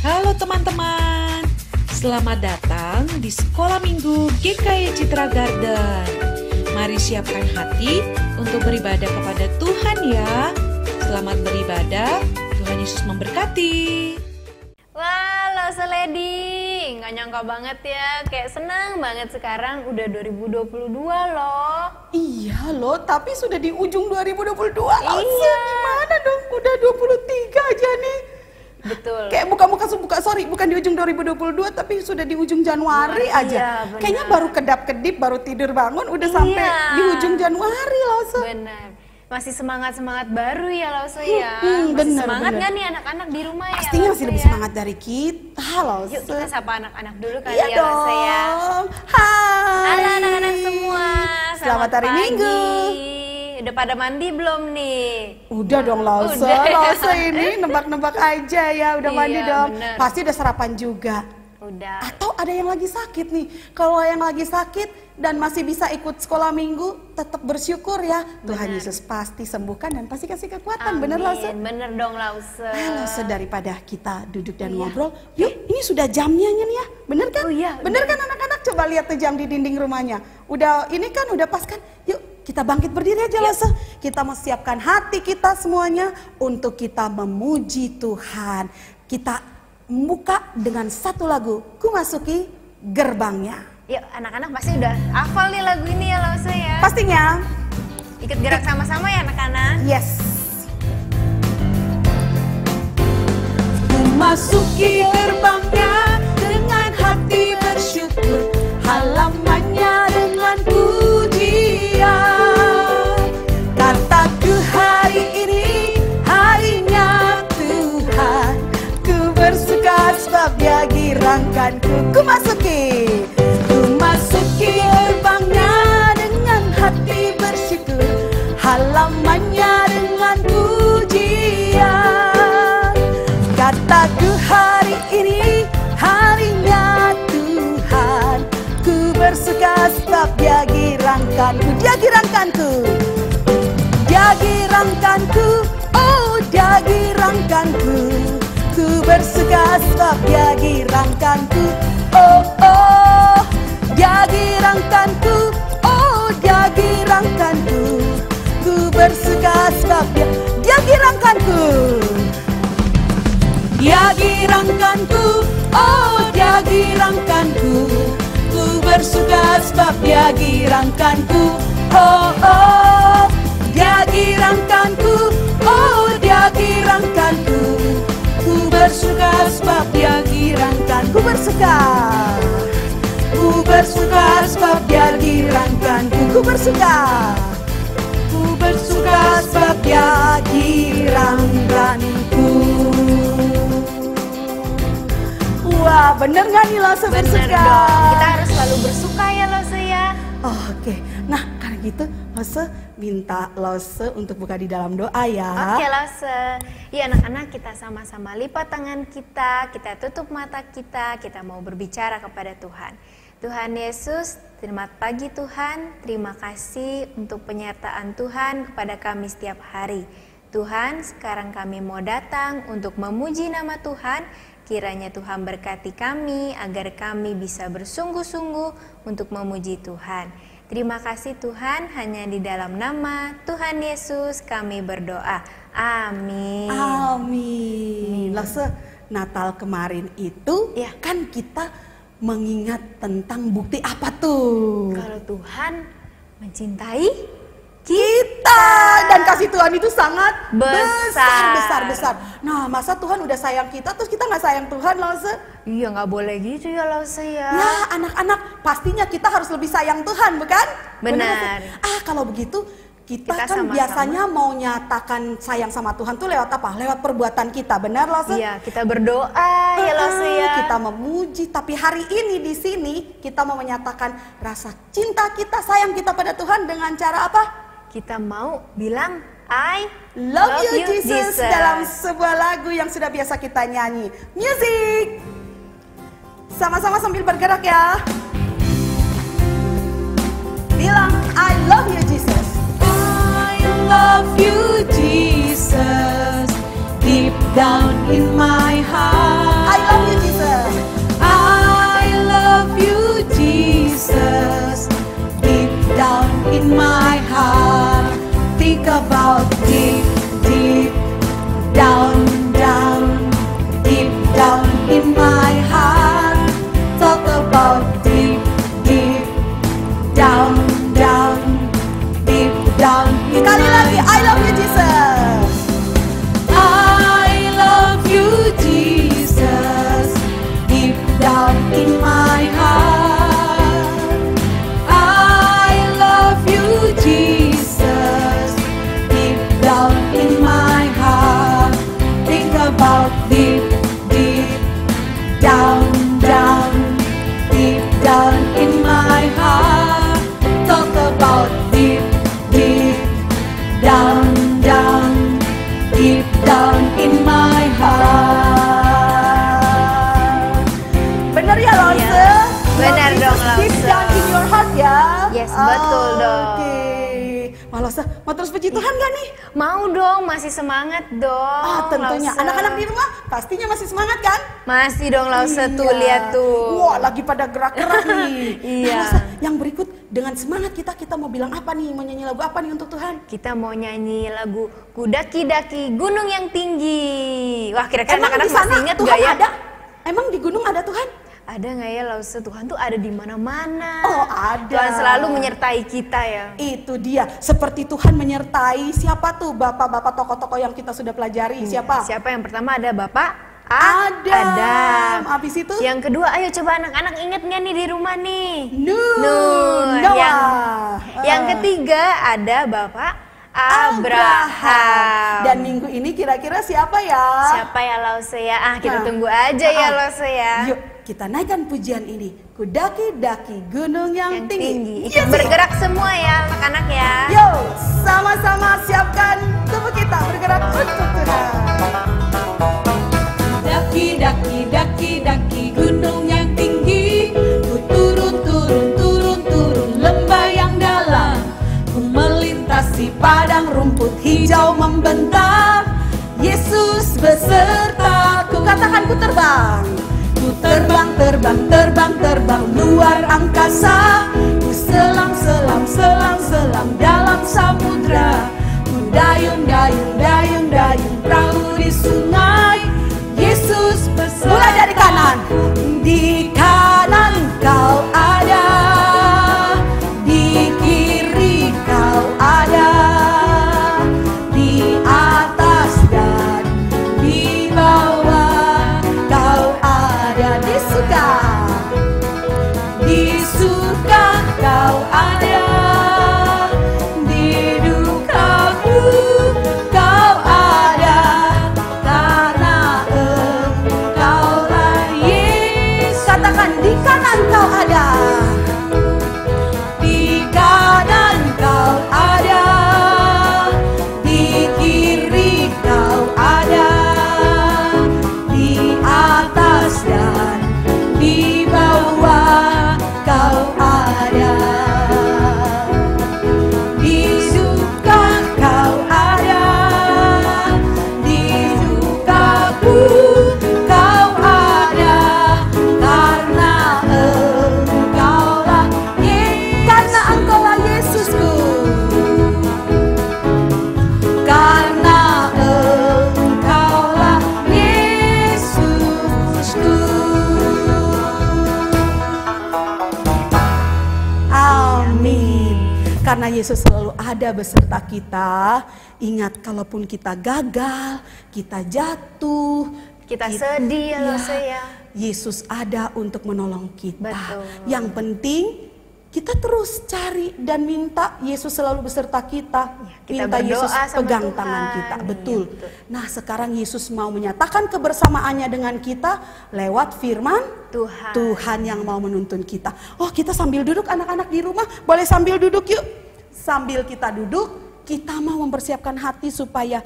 Halo teman-teman, selamat datang di Sekolah Minggu GKY Citra Garden. Mari siapkan hati untuk beribadah kepada Tuhan ya. Selamat beribadah, Tuhan Yesus memberkati. Wah, Lause Lady, nggak nyangka banget ya, kayak senang banget sekarang udah 2022 loh. Iya loh, tapi sudah di ujung 2022. Iya. Gimana dong, udah 23 aja nih. Betul. Kayak bukan di ujung 2022, tapi sudah di ujung Januari aja. Iya, Kayaknya baru kedap-kedip, baru tidur bangun, udah sampai di ujung Januari Lause. Benar. Masih semangat-semangat baru ya Lause ya. Masih bener, semangat bener. nggak nih anak-anak di rumah ya? Pastinya Lause masih lebih ya? semangat dari kita Lause. Yuk kita sapa anak-anak dulu kali Iya ya Lause ya. dong. Hai. Halo anak-anak semua. Selamat hari pagi. Minggu. Udah pada mandi belum nih? Udah dong Lause, Udah. Lause ini nebak-nebak aja ya, udah Iya, mandi dong. bener. Pasti udah sarapan juga. Udah. Atau ada yang lagi sakit nih. Kalau yang lagi sakit dan masih bisa ikut sekolah minggu, tetap bersyukur ya. Tuhan Yesus pasti sembuhkan dan pasti kasih kekuatan. Bener Lause? Bener dong Lause. Lause, daripada kita duduk dan ngobrol, yuk ini sudah jamnya nih ya. Bener kan? Oh iya, Bener kan anak-anak? Coba lihat tuh jam di dinding rumahnya. Udah ini kan udah pas kan? Yuk kita bangkit berdiri aja Lause. Kita mau siapkan hati kita semuanya untuk kita memuji Tuhan. Kita membuka dengan satu lagu, Ku Masuki Gerbangnya. Yuk anak-anak pasti udah hafal nih lagu ini ya Lause ya. Pastinya. Ikut gerak sama-sama ya anak-anak. Yes. Masuki gerbangnya dengan hati bersyukur, halamannya dengan pujian. Kataku hari ini harinya Tuhan, ku bersuka sebab Dia girangkanku. Ku masuki gerbangnya dengan hati bersyukur, halamannya dengan pujian. Kataku hari ini harinya Tuhan, ku bersuka sebab Dia girangkanku. Dia girangkanku, Dia girangkanku, oh Dia girangkanku. Ku bersuka sebab Dia girangkanku, oh oh. Dia girangkanku, oh Dia girangkanku. Ku bersuka sebab Dia girangkanku. Dia girangkanku, oh Dia girangkanku. Ku bersuka sebab Dia girangkanku, oh oh. Dia girangkanku, oh Dia girangkanku. Ku bersuka sebab Dia girangkanku. Ku bersuka sebab Dia girangkanku. Ku bersuka sebab Dia girangkanku. Wah, bener gak nih Lause Bener bersuka? dong. Kita harus selalu bersuka ya Lause ya. Oke, nah karena gitu Lause minta Lause untuk buka di dalam doa ya. Oke Lause. Ya anak-anak kita sama-sama lipat tangan kita tutup mata kita mau berbicara kepada Tuhan. Tuhan Yesus, selamat pagi Tuhan, terima kasih untuk penyertaan Tuhan kepada kami setiap hari. Tuhan, sekarang kami mau datang untuk memuji nama Tuhan. Kiranya Tuhan berkati kami agar kami bisa bersungguh-sungguh untuk memuji Tuhan. Terima kasih Tuhan, hanya di dalam nama Tuhan Yesus kami berdoa. Amin. Amin. Lause, Natal kemarin itu Ya. kan kita mengingat tentang bukti apa tuh? Kalau Tuhan mencintai Kita dan kasih Tuhan itu sangat Besar. besar. Nah, masa Tuhan udah sayang kita terus kita nggak sayang Tuhan, Lause? Iya nggak boleh gitu ya Lause ya. Ya, anak-anak pastinya kita harus lebih sayang Tuhan, bukan? Benar. Kalau begitu kita kan sama-sama. biasanya mau nyatakan sayang sama Tuhan tuh lewat apa? Lewat perbuatan kita, benar Lause? Iya, kita berdoa ya Lause ya. Kita memuji, tapi hari ini di sini kita mau menyatakan rasa cinta kita, sayang kita pada Tuhan dengan cara apa? Kita mau bilang I Love you Jesus dalam sebuah lagu yang sudah biasa kita nyanyi. Music! Sama-sama sambil bergerak ya. Bilang I love you Jesus. I love you Jesus, deep down in my heart. I love Mau terus puji Tuhan gak nih? Mau dong, masih semangat dong. Ah, tentunya. Lause. Anak-anak di rumah pastinya masih semangat kan? Masih dong Lause tuh, Iya. lihat tuh. Wah, lagi pada gerak-gerak nih. Iya. Nah, Lause, yang berikut dengan semangat kita mau bilang apa nih? Mau nyanyi lagu apa nih untuk Tuhan? Kita mau nyanyi lagu Ku daki-daki gunung yang tinggi. Wah, kira-kira Emang anak-anak di sana masih ingat Tuhan gak ya? ada? Emang di gunung ada Tuhan? Ada nggak ya Lause? Tuhan tuh ada di mana-mana. Oh, ada. Tuhan selalu menyertai kita ya. Itu dia, seperti Tuhan menyertai siapa tuh bapak-bapak tokoh-tokoh yang kita sudah pelajari? Siapa? Siapa yang pertama? Ada Bapak Adam. Habis itu? Yang kedua, ayo coba anak-anak inget nggak nih di rumah nih? Noah. Yang ketiga ada Bapak Abraham. Dan minggu ini kira-kira siapa ya? Siapa ya Lause ya? Kita Nah. tunggu aja ya Lause ya. Yuk kita naikkan pujian ini. Ku daki-daki gunung yang tinggi. Ikut Yes. bergerak semua ya anak-anak ya. Yo, sama-sama siapkan tubuh kita bergerak untuk Tuhan. Daki gunung yang tinggi, ku turun lembah yang dalam, ku melintasi padang rumput hijau membentang. Yesus besertaku, katakan ku terbang. Ku terbang luar angkasa. Ku selam dalam samudra. Ku dayung perahu di sungai. Yesus beserta. Mulai dari kanan. Di kanan kau ada, di kiri kau ada, di atas dan di bawah kau ada. Di surga kau ada, di dukaku kau ada, karena Engkaulah Yesus. Katakan di kanan kau ada. Di kanan kau ada, di kiri kau ada, di atas dan di bawah kau ada. Di suka kau ada, di dukaku kau ada, karena Engkaulah Yesus. Karena Engkaulah Yesusku. Karena Engkaulah Yesusku. Amin. Karena Yesus selalu ada beserta kita. Ingat, kalaupun kita gagal, kita jatuh, Kita sedih ya Lause ya. Yesus ada untuk menolong kita. Betul. Yang penting kita terus cari dan minta Yesus selalu beserta kita. Kita Minta berdoa Yesus sama pegang Tuhan. tangan kita. Iya, Betul. betul. Nah, sekarang Yesus mau menyatakan kebersamaannya dengan kita lewat firman Tuhan. yang mau menuntun kita. Oh, kita sambil duduk, anak-anak di rumah boleh sambil duduk yuk. Sambil kita duduk, kita mau mempersiapkan hati supaya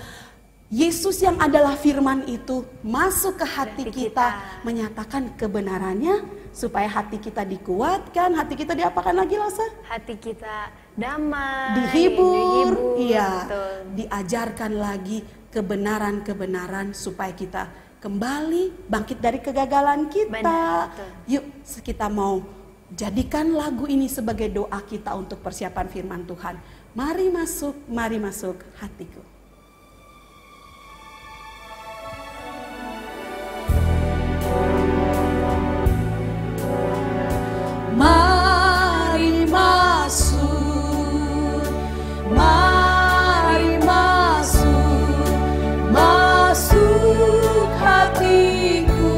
Yesus yang adalah firman itu masuk ke hati Hati kita, kita. menyatakan kebenarannya supaya hati kita dikuatkan. Hati kita diapakan lagi, Lasa? Hati kita damai, Dihibur, iya, betul. diajarkan lagi kebenaran-kebenaran supaya kita kembali bangkit dari kegagalan kita. Benar, betul. Yuk, kita mau jadikan lagu ini sebagai doa kita untuk persiapan firman Tuhan. Mari masuk hatiku. Mari masuk, mari masuk, masuk hatiku,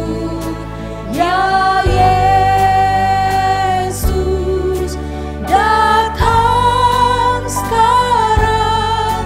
ya Yesus, datang sekarang.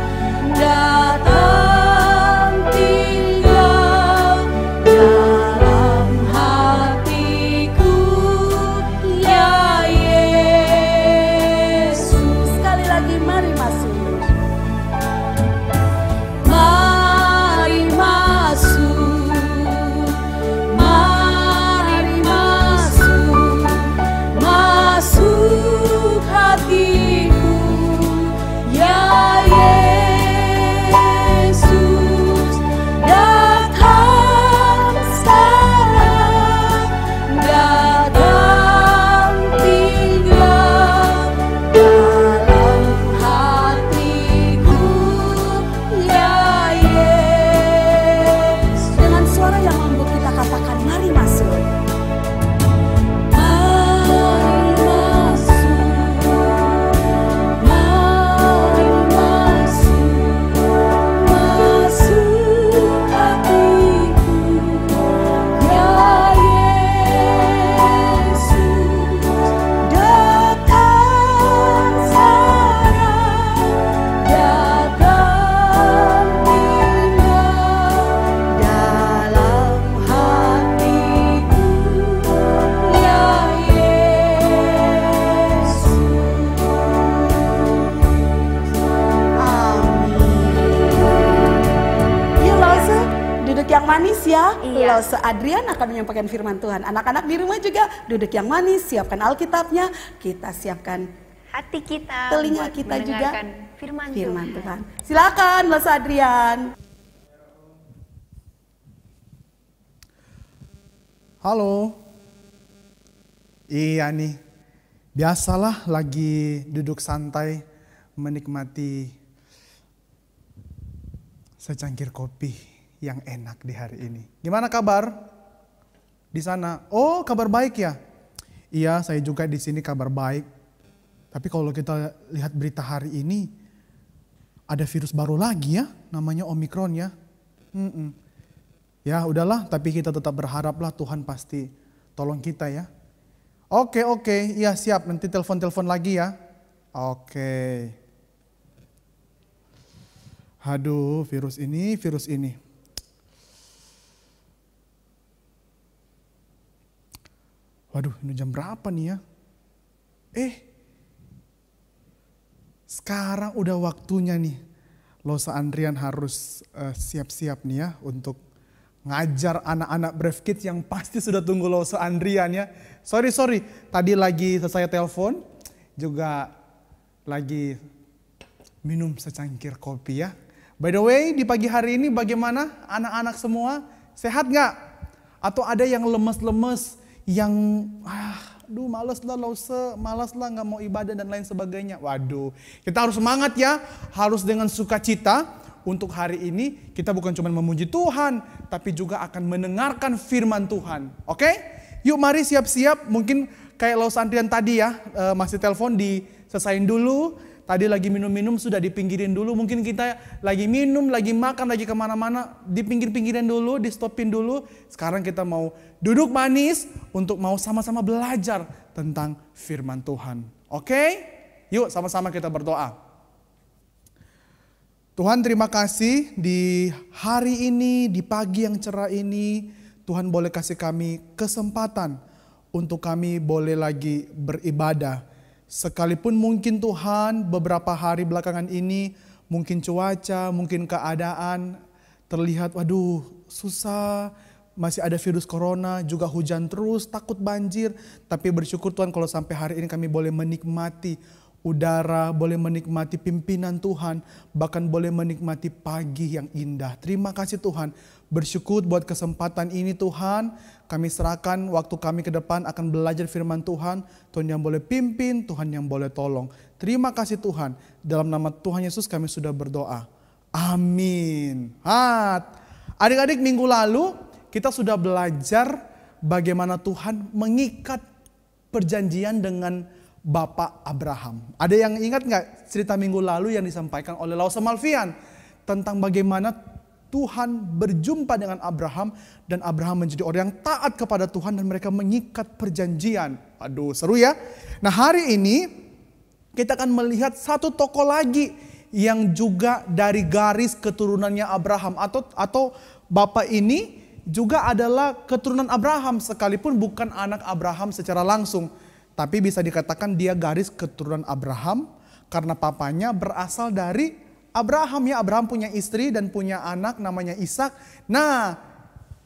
Lause Adrian akan menyampaikan firman Tuhan. Anak-anak di rumah juga duduk yang manis, siapkan Alkitabnya, kita siapkan hati kita, telinga buat kita juga mendengarkan firman Tuhan. Silakan Lause Adrian. Halo. Iya nih, biasalah lagi duduk santai menikmati secangkir kopi yang enak di hari ini. Gimana kabar di sana? Oh, kabar baik ya? Iya, saya juga di sini kabar baik. Tapi kalau kita lihat berita hari ini, ada virus baru lagi ya, namanya Omikron ya. Ya udahlah, tapi kita tetap berharaplah Tuhan pasti tolong kita ya. Oke, iya siap, nanti telepon lagi ya. Oke. Aduh, virus ini. Waduh, ini jam berapa nih ya? Sekarang udah waktunya nih. Lause Adrian harus siap-siap nih ya untuk ngajar anak-anak Brave Kids yang pasti sudah tunggu Lause Adrian ya. Sorry, tadi lagi selesai telepon, juga lagi minum secangkir kopi ya. By the way, di pagi hari ini bagaimana anak-anak semua? Sehat gak? Atau ada yang lemes-lemes, yang malas lah Lause, malas lah gak mau ibadah dan lain sebagainya. Waduh, kita harus semangat ya, harus dengan sukacita. Untuk hari ini kita bukan cuma memuji Tuhan, tapi juga akan mendengarkan firman Tuhan. Oke? Yuk mari siap-siap, mungkin kayak Lause Adrian tadi ya, masih telepon diselesain dulu. Tadi lagi minum-minum sudah dipinggirin dulu. Mungkin kita lagi minum, lagi makan, lagi kemana-mana. Dipinggir-pinggirin dulu, di stopin dulu. Sekarang kita mau duduk manis untuk mau sama-sama belajar tentang firman Tuhan. Oke? Yuk sama-sama kita berdoa. Tuhan terima kasih di hari ini, di pagi yang cerah ini. Tuhan boleh kasih kami kesempatan untuk kami boleh lagi beribadah. Sekalipun mungkin Tuhan beberapa hari belakangan ini mungkin cuaca, mungkin keadaan terlihat waduh susah, masih ada virus corona, juga hujan terus, takut banjir. Tapi bersyukur Tuhan kalau sampai hari ini kami boleh menikmati udara, boleh menikmati pimpinan Tuhan, bahkan boleh menikmati pagi yang indah. Terima kasih Tuhan, bersyukur buat kesempatan ini Tuhan. Kami serahkan waktu kami ke depan akan belajar firman Tuhan. Tuhan yang boleh pimpin, Tuhan yang boleh tolong. Terima kasih Tuhan, dalam nama Tuhan Yesus kami sudah berdoa. Amin. Adik-adik, minggu lalu kita sudah belajar bagaimana Tuhan mengikat perjanjian dengan Bapak Abraham. Ada yang ingat gak cerita minggu lalu yang disampaikan oleh Lause Malvian tentang bagaimana Tuhan berjumpa dengan Abraham dan Abraham menjadi orang yang taat kepada Tuhan dan mereka mengikat perjanjian. Aduh, seru ya. Nah, hari ini kita akan melihat satu tokoh lagi yang juga dari garis keturunannya Abraham atau bapak ini juga adalah keturunan Abraham sekalipun bukan anak Abraham secara langsung. Tapi bisa dikatakan dia garis keturunan Abraham karena papanya berasal dari Abraham ya. Abraham punya istri dan punya anak namanya Ishak. Nah,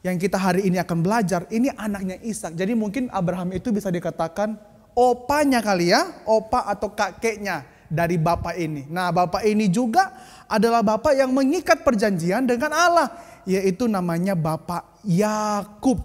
yang kita hari ini akan belajar ini anaknya Ishak. Jadi mungkin Abraham itu bisa dikatakan opanya kali ya, opa atau kakeknya dari bapak ini. Nah, bapak ini juga adalah bapak yang mengikat perjanjian dengan Allah, yaitu namanya Bapak Yakub.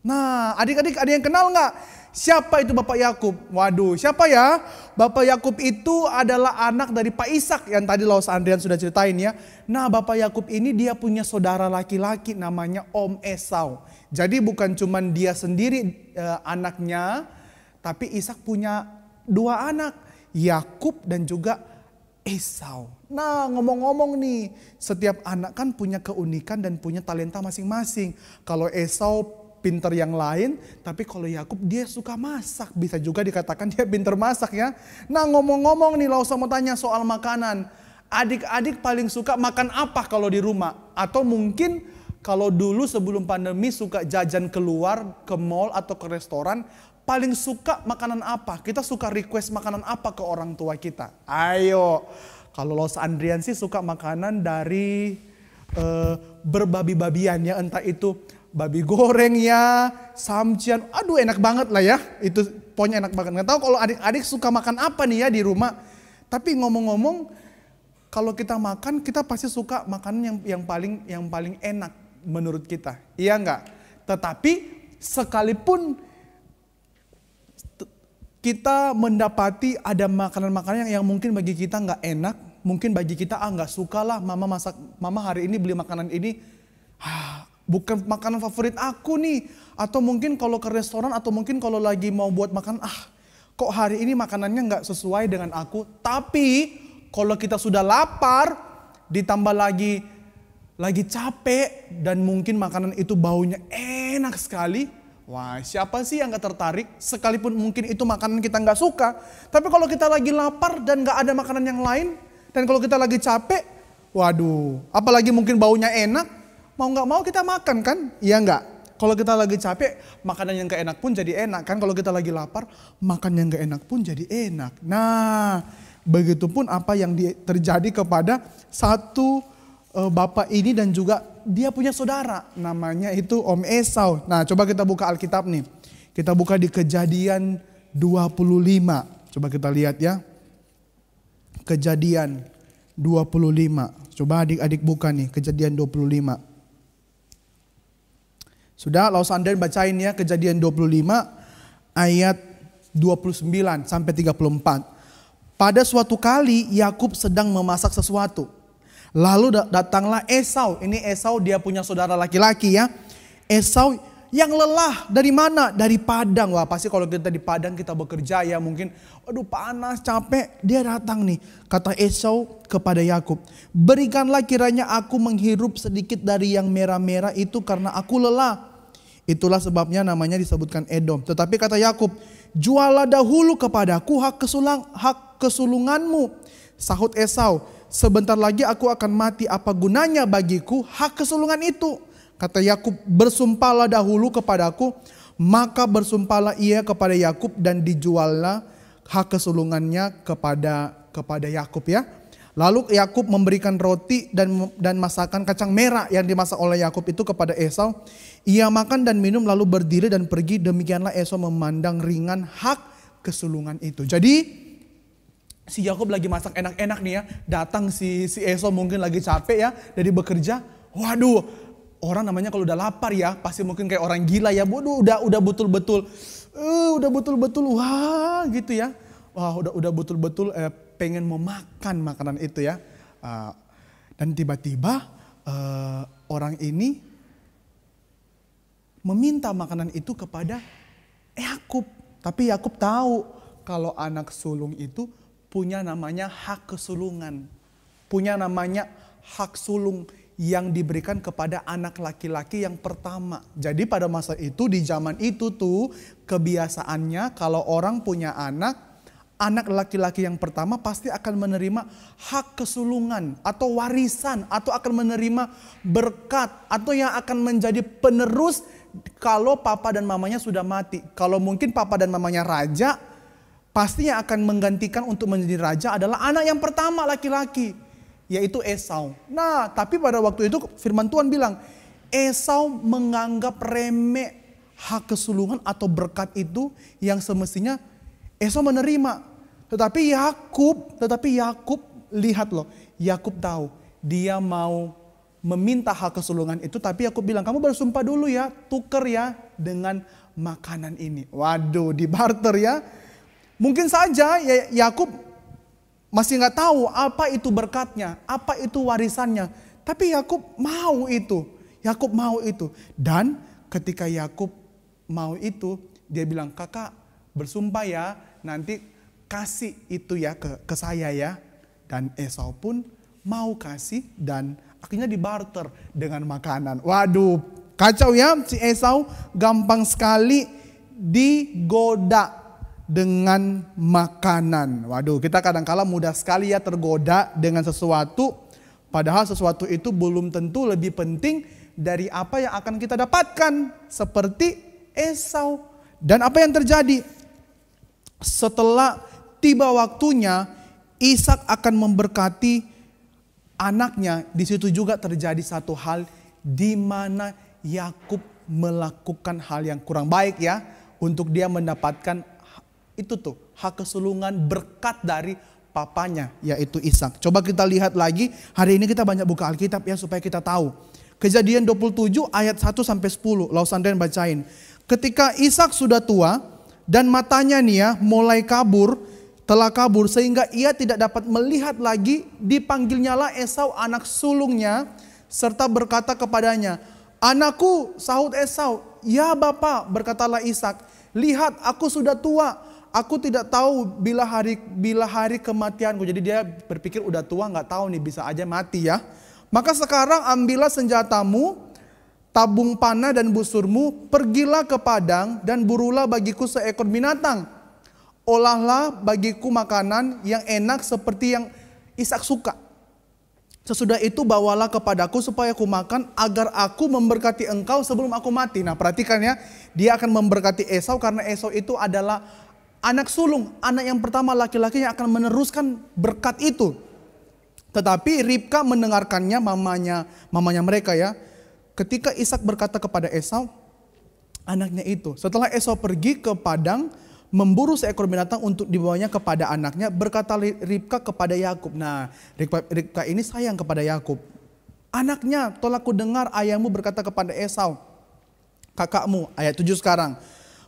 Nah, adik-adik ada yang kenal nggak? Siapa itu Bapak Yakub? Waduh, siapa ya? Bapak Yakub itu adalah anak dari Pak Ishak yang tadi Lause Adrian sudah ceritain ya. Nah, Bapak Yakub ini dia punya saudara laki-laki namanya Om Esau. Jadi bukan cuma dia sendiri anaknya, tapi Ishak punya dua anak, Yakub dan juga Esau. Nah, ngomong-ngomong nih, setiap anak kan punya keunikan dan punya talenta masing-masing. Kalau Esau pinter yang lain, tapi kalau Yakub dia suka masak. Bisa juga dikatakan dia pinter masak ya. Nah, ngomong-ngomong nih, Lause mau tanya soal makanan. Adik-adik paling suka makan apa kalau di rumah? Atau mungkin kalau dulu sebelum pandemi suka jajan keluar ke mall atau ke restoran, paling suka makanan apa? Kita suka request makanan apa ke orang tua kita? Ayo, kalau Lause Adrian sih suka makanan dari berbabi-babian ya, entah itu babi goreng ya, samcian. Aduh enak banget lah ya. Itu pokoknya enak banget. Nggak tahu kalau adik-adik suka makan apa nih ya di rumah. Tapi ngomong-ngomong, kalau kita makan, kita pasti suka makanan yang paling enak menurut kita. Iya enggak? Tetapi sekalipun kita mendapati ada makanan-makanan yang mungkin bagi kita nggak enak, mungkin bagi kita nggak suka lah, mama hari ini beli makanan ini, bukan makanan favorit aku nih. Atau mungkin kalau ke restoran atau mungkin kalau lagi mau buat makan, kok hari ini makanannya nggak sesuai dengan aku. Tapi kalau kita sudah lapar, ditambah lagi capek dan mungkin makanan itu baunya enak sekali. Wah, siapa sih yang gak tertarik? Sekalipun mungkin itu makanan kita gak suka. Tapi kalau kita lagi lapar dan gak ada makanan yang lain. Dan kalau kita lagi capek, waduh, apalagi mungkin baunya enak. Mau gak mau kita makan kan? Iya gak? Kalau kita lagi capek, makanan yang gak enak pun jadi enak kan? Kalau kita lagi lapar, makan yang gak enak pun jadi enak. Nah, begitupun apa yang terjadi kepada satu bapak ini dan juga dia punya saudara, namanya itu Om Esau. Nah, coba kita buka Alkitab nih. Kita buka di Kejadian 25. Coba kita lihat ya. Kejadian 25. Coba adik-adik buka nih, Kejadian 25. Sudah, lalu Anda bacain ya, Kejadian 25 ayat 29 sampai 34. Pada suatu kali Yakub sedang memasak sesuatu. Lalu datanglah Esau. Ini Esau, dia punya saudara laki-laki ya. Esau yang lelah dari mana? Dari padang. Wah, pasti kalau kita di padang kita bekerja ya mungkin aduh panas, capek. Dia datang nih. Kata Esau kepada Yakub, "Berikanlah kiranya aku menghirup sedikit dari yang merah-merah itu karena aku lelah." Itulah sebabnya namanya disebutkan Edom. Tetapi kata Yakub, "Jualah dahulu kepadaku hak kesulunganmu." Sahut Esau, "Sebentar lagi aku akan mati, apa gunanya bagiku hak kesulungan itu?" Kata Yakub, "Bersumpahlah dahulu kepadaku." Maka bersumpahlah ia kepada Yakub dan dijuallah hak kesulungannya kepada Yakub ya. Lalu Yakub memberikan roti dan masakan kacang merah yang dimasak oleh Yakub itu kepada Esau. Ia makan dan minum lalu berdiri dan pergi. Demikianlah Esau memandang ringan hak kesulungan itu. Jadi si Yakub lagi masak enak-enak nih ya. Datang si Esau mungkin lagi capek ya dari bekerja. Waduh, orang namanya kalau udah lapar ya pasti mungkin kayak orang gila ya. Waduh, udah betul-betul wah gitu ya. Wah, udah betul-betul pengen memakan makanan itu ya. Dan tiba-tiba orang ini meminta makanan itu kepada Yakub. Tapi Yakub tahu kalau anak sulung itu punya namanya hak kesulungan. Punya namanya hak sulung yang diberikan kepada anak laki-laki yang pertama. Jadi pada masa itu, di zaman itu tuh kebiasaannya kalau orang punya anak laki-laki yang pertama pasti akan menerima hak kesulungan atau warisan atau akan menerima berkat atau yang akan menjadi penerus kalau papa dan mamanya sudah mati. Kalau mungkin papa dan mamanya raja, pasti yang akan menggantikan untuk menjadi raja adalah anak yang pertama laki-laki, yaitu Esau. Nah, tapi pada waktu itu firman Tuhan bilang, Esau menganggap remeh hak kesulungan atau berkat itu yang semestinya Esau menerima. Tetapi Yakub lihat loh, Yakub tahu dia mau meminta hak kesulungan itu, tapi Yakub bilang, "Kamu bersumpah dulu ya, tuker ya dengan makanan ini." Waduh, di barter ya. Mungkin saja ya Yakub masih nggak tahu apa itu berkatnya, apa itu warisannya. Tapi Yakub mau itu. Dan ketika Yakub mau itu, dia bilang, "Kakak bersumpah ya, nanti kasih itu ya ke saya ya." Dan Esau pun mau kasih dan akhirnya dibarter dengan makanan. Waduh, kacau ya, si Esau gampang sekali digoda dengan makanan. Waduh, kita kadang-kala mudah sekali ya tergoda dengan sesuatu, padahal sesuatu itu belum tentu lebih penting dari apa yang akan kita dapatkan, seperti Esau. Dan apa yang terjadi? Setelah tiba waktunya, Ishak akan memberkati anaknya. Di situ juga terjadi satu hal di mana Yakub melakukan hal yang kurang baik ya, untuk dia mendapatkan itu tuh hak kesulungan berkat dari papanya, yaitu Ishak. Coba kita lihat lagi, hari ini kita banyak buka Alkitab ya supaya kita tahu. Kejadian 27 ayat 1 sampai 10, Laus Andrian bacain. Ketika Ishak sudah tua dan matanya nih ya mulai telah kabur sehingga ia tidak dapat melihat lagi, dipanggilnyalah Esau anak sulungnya serta berkata kepadanya, "Anakku," sahut Esau. "Ya Bapa," berkatalah Ishak, "lihat aku sudah tua, aku tidak tahu bila hari kematianku." Jadi dia berpikir udah tua, nggak tahu nih, bisa aja mati ya. "Maka sekarang ambillah senjatamu, tabung panah dan busurmu, pergilah ke padang dan burulah bagiku seekor binatang. Olahlah bagiku makanan yang enak seperti yang Ishak suka. Sesudah itu bawalah kepadaku supaya aku makan, agar aku memberkati engkau sebelum aku mati." Nah perhatikan ya, dia akan memberkati Esau karena Esau itu adalah anak sulung, anak yang pertama laki-laki yang akan meneruskan berkat itu. Tetapi Ribka mendengarkannya, mamanya mereka ya. Ketika Ishak berkata kepada Esau, anaknya itu, setelah Esau pergi ke padang memburu seekor binatang untuk dibawanya kepada anaknya, berkata Ribka kepada Yakub. Nah, Ribka ini sayang kepada Yakub. "Anaknya, telah ku dengar ayahmu berkata kepada Esau, kakakmu," ayat 7 sekarang,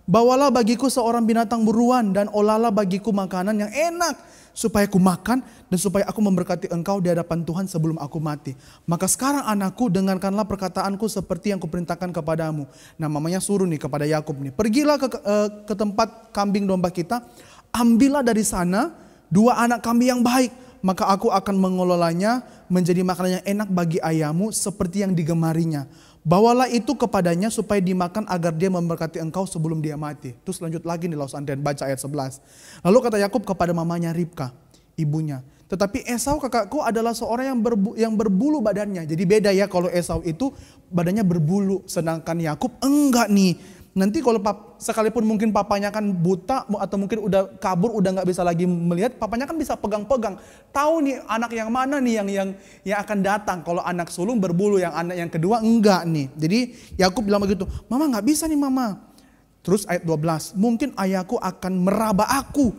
"bawalah bagiku seorang binatang buruan dan olahlah bagiku makanan yang enak, supaya aku makan dan supaya aku memberkati engkau di hadapan Tuhan sebelum aku mati. Maka sekarang anakku, dengarkanlah perkataanku seperti yang kuperintahkan kepadamu." Nah mamanya suruh nih kepada Yakub nih, "Pergilah ke tempat kambing domba kita, ambillah dari sana 2 anak kambing yang baik, maka aku akan mengelolanya menjadi makanan yang enak bagi ayahmu seperti yang digemarinya. Bawalah itu kepadanya supaya dimakan agar dia memberkati engkau sebelum dia mati." Terus lanjut lagi nih Laus Andrian, baca ayat 11. "Lalu kata Yakub kepada mamanya Ribka, ibunya, tetapi Esau kakakku adalah seorang yang berbulu badannya." Jadi beda ya, kalau Esau itu badannya berbulu, sedangkan Yakub enggak nih. Nanti kalau sekalipun mungkin papanya kan buta atau mungkin udah kabur, udah nggak bisa lagi melihat, papanya kan bisa pegang-pegang. Tahu nih anak yang mana nih yang akan datang. Kalau anak sulung berbulu, yang anak yang kedua enggak nih. Jadi Yakub bilang begitu, "Mama nggak bisa nih mama." Terus ayat 12, "Mungkin ayahku akan meraba aku.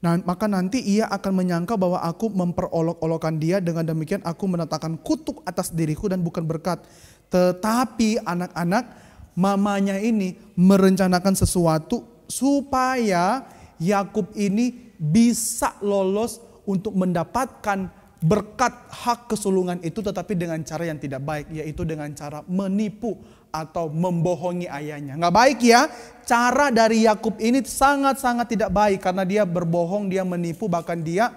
Nah, maka nanti ia akan menyangka bahwa aku memperolok-olokkan dia. Dengan demikian aku menatakan kutuk atas diriku dan bukan berkat." Tetapi anak-anak mamanya ini merencanakan sesuatu supaya Yakub ini bisa lolos untuk mendapatkan berkat hak kesulungan itu, tetapi dengan cara yang tidak baik, yaitu dengan cara menipu atau membohongi ayahnya. Nggak baik ya, cara dari Yakub ini sangat-sangat tidak baik karena dia berbohong, dia menipu, bahkan dia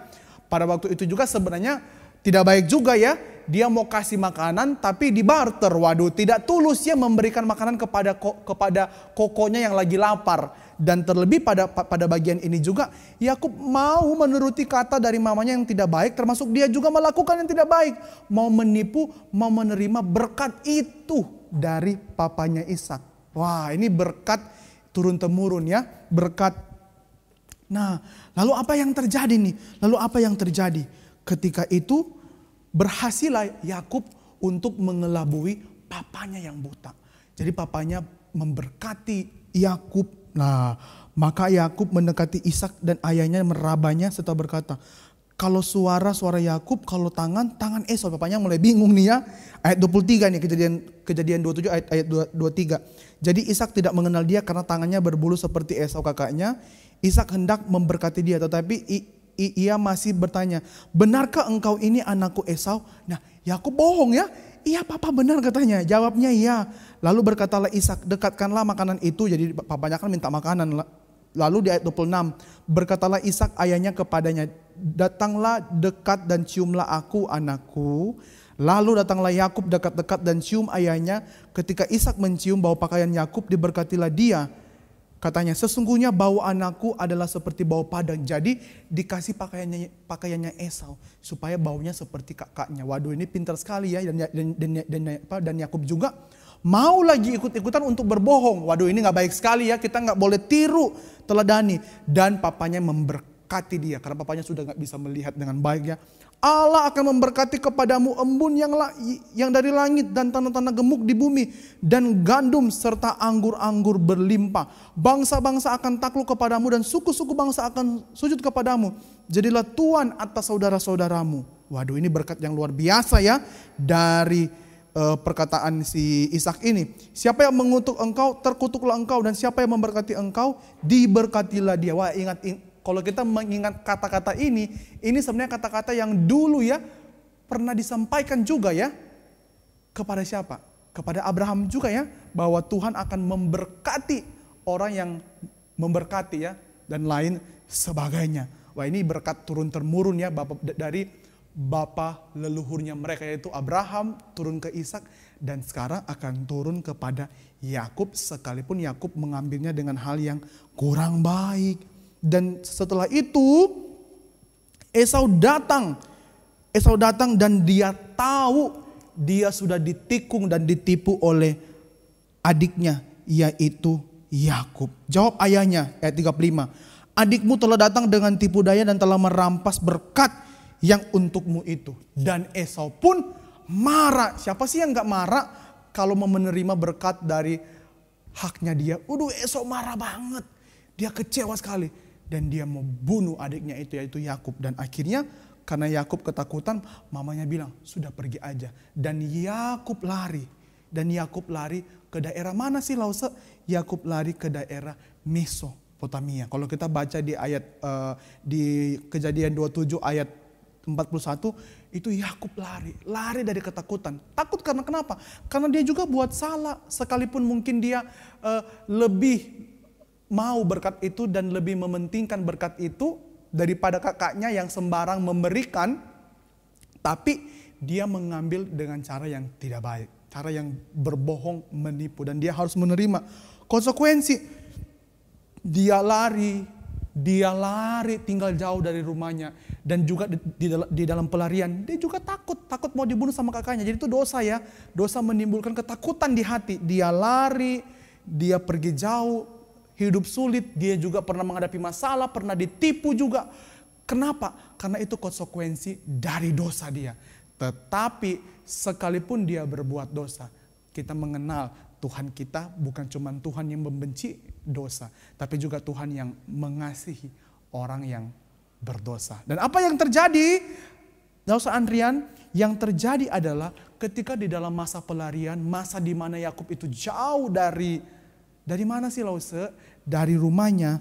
pada waktu itu juga sebenarnya tidak baik juga ya. Dia mau kasih makanan tapi dibarter. Waduh, tidak tulus ya memberikan makanan kepada kokonya yang lagi lapar. Dan terlebih pada bagian ini juga Yakub mau menuruti kata dari mamanya yang tidak baik, termasuk dia juga melakukan yang tidak baik. Mau menipu, mau menerima berkat itu dari papanya Ishak. Wah, ini berkat turun-temurun ya, berkat. Nah, lalu apa yang terjadi nih? Lalu apa yang terjadi? Ketika itu berhasillah Yakub untuk mengelabui papanya yang buta. Jadi papanya memberkati Yakub. Nah, maka Yakub mendekati Ishak dan ayahnya merabanya serta berkata, "Kalau suara Yakub, kalau tangan Esau." Papanya mulai bingung nih ya. Ayat 23 nih, kejadian 27 ayat 23. "Jadi Ishak tidak mengenal dia karena tangannya berbulu seperti Esau kakaknya. Ishak hendak memberkati dia, tetapi ia masih bertanya, 'Benarkah engkau ini anakku Esau?' Nah, Yakub bohong ya. 'Iya papa, benar,' katanya. Jawabnya iya. Lalu berkatalah Ishak, 'Dekatkanlah makanan itu.'" Jadi papanya kan minta makanan. Lalu di ayat 26, berkatalah Ishak ayahnya kepadanya, "Datanglah dekat dan ciumlah aku, anakku." Lalu datanglah Yakub dekat-dekat dan cium ayahnya. Ketika Ishak mencium bau pakaian Yakub, diberkatilah dia. Katanya, "Sesungguhnya bau anakku adalah seperti bau padang." Jadi dikasih pakaiannya Esau supaya baunya seperti kakaknya. Waduh, ini pintar sekali ya. Dan Yakub juga mau lagi ikut-ikutan untuk berbohong. Waduh, ini nggak baik sekali ya. Kita nggak boleh tiru, teladani. Dan papanya memberkati dia karena papanya sudah nggak bisa melihat dengan baik ya. Allah akan memberkati kepadamu embun yang dari langit dan tanah-tanah gemuk di bumi dan gandum serta anggur-anggur berlimpah. Bangsa-bangsa akan takluk kepadamu dan suku-suku bangsa akan sujud kepadamu. Jadilah tuan atas saudara-saudaramu. Waduh, ini berkat yang luar biasa ya dari perkataan si Ishak ini. Siapa yang mengutuk engkau, terkutuklah engkau, dan siapa yang memberkati engkau, diberkatilah dia. Wah, ingat kalau kita mengingat kata-kata ini sebenarnya kata-kata yang dulu ya pernah disampaikan juga ya kepada siapa? Kepada Abraham juga ya, bahwa Tuhan akan memberkati orang yang memberkati ya, dan lain sebagainya. Wah, ini berkat turun-temurun ya dari bapa leluhurnya mereka, yaitu Abraham, turun ke Ishak, dan sekarang akan turun kepada Yakub, sekalipun Yakub mengambilnya dengan hal yang kurang baik. Dan setelah itu Esau datang dan dia tahu dia sudah ditikung dan ditipu oleh adiknya, yaitu Yakub. Jawab ayahnya, ayat 35. Adikmu telah datang dengan tipu daya dan telah merampas berkat yang untukmu itu. Dan Esau pun marah. Siapa sih yang gak marah kalau mau menerima berkat dari haknya dia? Esau marah banget. Dia kecewa sekali. Dan dia mau bunuh adiknya itu, yaitu Yakub. Dan akhirnya karena Yakub ketakutan, mamanya bilang sudah pergi aja. Dan Yakub lari. Dan Yakub lari ke daerah mana sih Lause? Yakub lari ke daerah Mesopotamia. Kalau kita baca di ayat di Kejadian 27 ayat 41, itu Yakub lari dari ketakutan. Takut karena kenapa? Karena dia juga buat salah, sekalipun mungkin dia lebih mau berkat itu dan lebih mementingkan berkat itu daripada kakaknya yang sembarang memberikan, tapi dia mengambil dengan cara yang tidak baik, cara yang berbohong, menipu, dan dia harus menerima konsekuensi. Dia lari tinggal jauh dari rumahnya, dan juga di dalam pelarian dia juga takut mau dibunuh sama kakaknya. Jadi itu dosa ya, dosa menimbulkan ketakutan di hati. Dia lari, dia pergi jauh, hidup sulit, dia juga pernah menghadapi masalah, pernah ditipu juga. Kenapa? Karena itu konsekuensi dari dosa dia. Tetapi sekalipun dia berbuat dosa, kita mengenal Tuhan kita bukan cuma Tuhan yang membenci dosa, tapi juga Tuhan yang mengasihi orang yang berdosa. Dan apa yang terjadi? Dosa Andrian, yang terjadi adalah ketika di dalam masa pelarian, masa di mana Yakub itu jauh dari mana sih Lause? Dari rumahnya,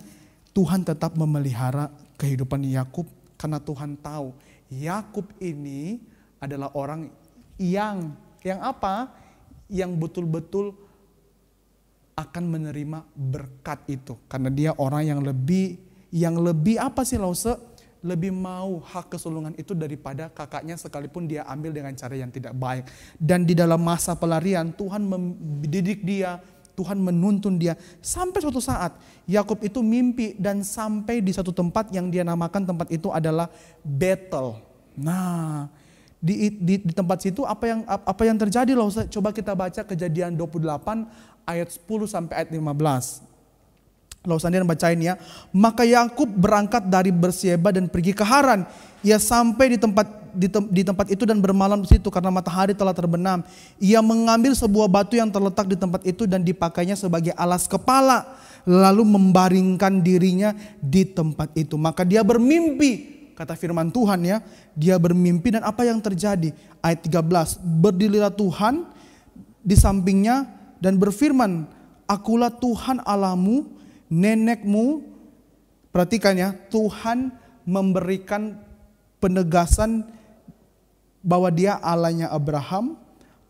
Tuhan tetap memelihara kehidupan Yakub karena Tuhan tahu Yakub ini adalah orang yang apa? Yang betul-betul akan menerima berkat itu. Karena dia orang yang lebih apa sih Lause? Lebih mau hak kesulungan itu daripada kakaknya, sekalipun dia ambil dengan cara yang tidak baik. Dan di dalam masa pelarian, Tuhan mendidik dia, Tuhan menuntun dia. Sampai suatu saat Yakub itu mimpi dan sampai di satu tempat yang dia namakan tempat itu adalah Betel. Nah, di tempat situ apa yang terjadi loh? Coba kita baca Kejadian 28 ayat 10 sampai ayat 15. Lalu sendirian bacain ya. Maka Yakub berangkat dari Bersieba dan pergi ke Haran. Ia sampai di tempat itu dan bermalam di situ karena matahari telah terbenam. Ia mengambil sebuah batu yang terletak di tempat itu dan dipakainya sebagai alas kepala, lalu membaringkan dirinya di tempat itu. Maka dia bermimpi, kata firman Tuhan ya. Dia bermimpi dan apa yang terjadi? Ayat 13. Berdirilah Tuhan di sampingnya dan berfirman, akulah Tuhan Allahmu, nenekmu. Perhatikan ya, Tuhan memberikan penegasan bahwa dia Allahnya Abraham,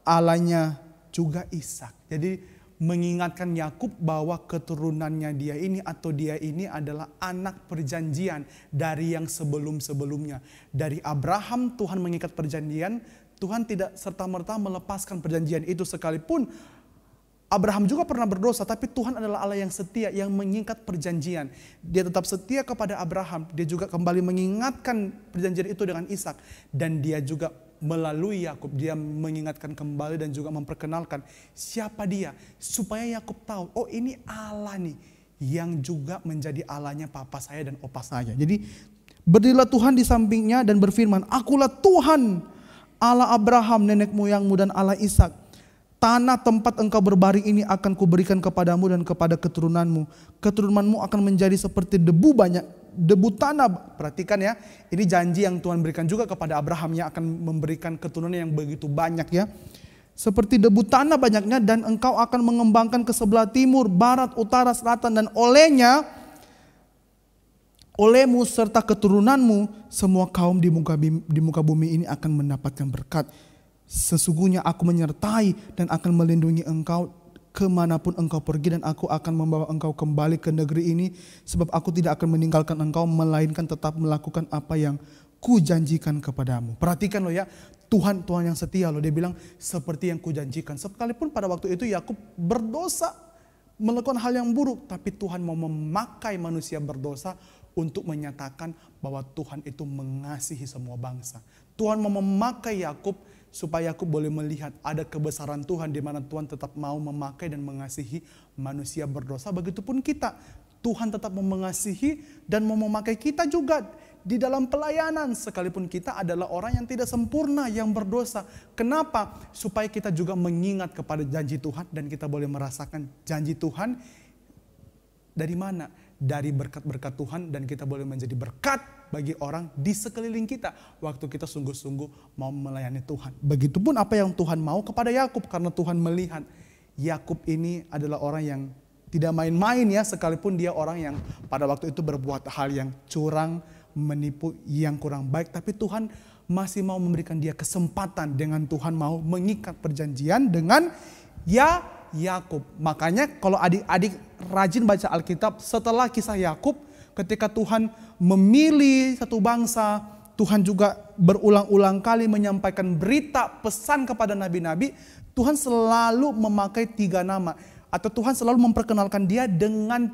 Allahnya juga Ishak. Jadi mengingatkan Yakub bahwa keturunannya dia ini atau dia ini adalah anak perjanjian dari yang sebelum-sebelumnya. Dari Abraham Tuhan mengikat perjanjian, Tuhan tidak serta-merta melepaskan perjanjian itu sekalipun Abraham juga pernah berdosa, tapi Tuhan adalah Allah yang setia, yang mengikat perjanjian. Dia tetap setia kepada Abraham. Dia juga kembali mengingatkan perjanjian itu dengan Ishak. Dan dia juga melalui Yakub, dia mengingatkan kembali dan juga memperkenalkan siapa dia. Supaya Yakub tahu, oh ini Allah nih, yang juga menjadi Allahnya papa saya dan opa saya. Jadi Berdirilah Tuhan di sampingnya dan berfirman, "Akulah Tuhan, Allah Abraham nenek moyangmu dan Allah Ishak. Tanah tempat engkau berbaring ini akan kuberikan kepadamu dan kepada keturunanmu. Keturunanmu akan menjadi seperti debu tanah." Perhatikan ya, ini janji yang Tuhan berikan juga kepada Abraham yang akan memberikan keturunan yang begitu banyak ya. Seperti debu tanah banyaknya, dan engkau akan mengembangkan ke sebelah timur, barat, utara, selatan, dan olehmu serta keturunanmu semua kaum di muka bumi ini akan mendapatkan berkat. Sesungguhnya aku menyertai dan akan melindungi engkau kemanapun engkau pergi, dan aku akan membawa engkau kembali ke negeri ini, sebab aku tidak akan meninggalkan engkau, melainkan tetap melakukan apa yang kujanjikan kepadamu. Perhatikan loh ya, Tuhan yang setia loh. Dia bilang seperti yang kujanjikan. Sekalipun pada waktu itu Yakub berdosa, melakukan hal yang buruk, tapi Tuhan mau memakai manusia berdosa untuk menyatakan bahwa Tuhan itu mengasihi semua bangsa. Tuhan mau memakai Yakub supaya Yakub boleh melihat ada kebesaran Tuhan, di mana Tuhan tetap mau memakai dan mengasihi manusia berdosa. Begitupun kita, Tuhan tetap mau mengasihi dan mau memakai kita juga di dalam pelayanan, sekalipun kita adalah orang yang tidak sempurna, yang berdosa. Kenapa? Supaya kita juga mengingat kepada janji Tuhan, dan kita boleh merasakan janji Tuhan dari mana? Dari berkat-berkat Tuhan, dan kita boleh menjadi berkat bagi orang di sekeliling kita waktu kita sungguh-sungguh mau melayani Tuhan. Begitupun apa yang Tuhan mau kepada Yakub, karena Tuhan melihat Yakub ini adalah orang yang tidak main-main ya, sekalipun dia orang yang pada waktu itu berbuat hal yang curang, menipu, yang kurang baik, tapi Tuhan masih mau memberikan dia kesempatan dengan Tuhan mau mengikat perjanjian dengan Yakub. Makanya kalau adik-adik rajin baca Alkitab, setelah kisah Yakub, ketika Tuhan memilih satu bangsa, Tuhan juga berulang-ulang kali menyampaikan berita pesan kepada nabi-nabi. Tuhan selalu memakai 3 nama, atau Tuhan selalu memperkenalkan dia dengan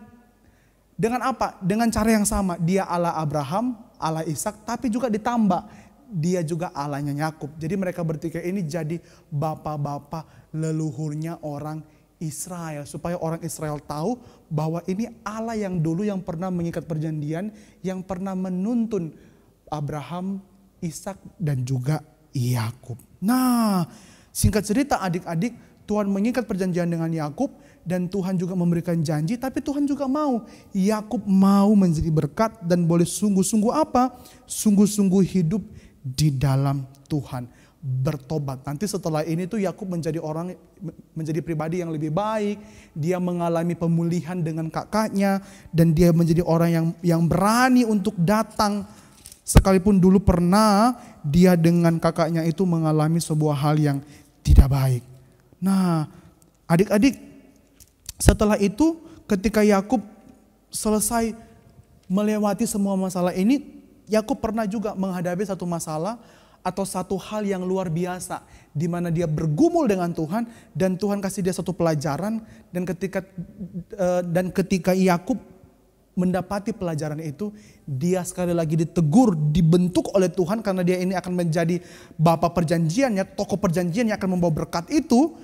apa? Dengan cara yang sama. Dia Allah Abraham, Allah Ishak, tapi juga ditambah dia juga Allahnya Yakub. Jadi mereka bertiga ini jadi bapak-bapak leluhurnya orang Israel. Supaya orang Israel tahu bahwa ini Allah yang dulu yang pernah mengikat perjanjian, yang pernah menuntun Abraham, Ishak, dan juga Yakub. Nah, singkat cerita adik-adik, Tuhan mengikat perjanjian dengan Yakub, dan Tuhan juga memberikan janji, tapi Tuhan juga mau Yakub mau menjadi berkat dan boleh sungguh-sungguh apa? Sungguh-sungguh hidup di dalam Tuhan, bertobat. Nanti setelah ini tuh Yakub menjadi pribadi yang lebih baik. Dia mengalami pemulihan dengan kakaknya, dan dia menjadi orang yang berani untuk datang, sekalipun dulu pernah dia dengan kakaknya itu mengalami sebuah hal yang tidak baik. Nah, adik-adik, setelah itu ketika Yakub selesai melewati semua masalah ini, Yakub pernah juga menghadapi satu masalah atau satu hal yang luar biasa, di mana dia bergumul dengan Tuhan, dan Tuhan kasih dia satu pelajaran, dan ketika Yakub mendapati pelajaran itu, dia sekali lagi ditegur, dibentuk oleh Tuhan, karena dia ini akan menjadi bapa perjanjian, ya, tokoh perjanjian yang akan membawa berkat itu.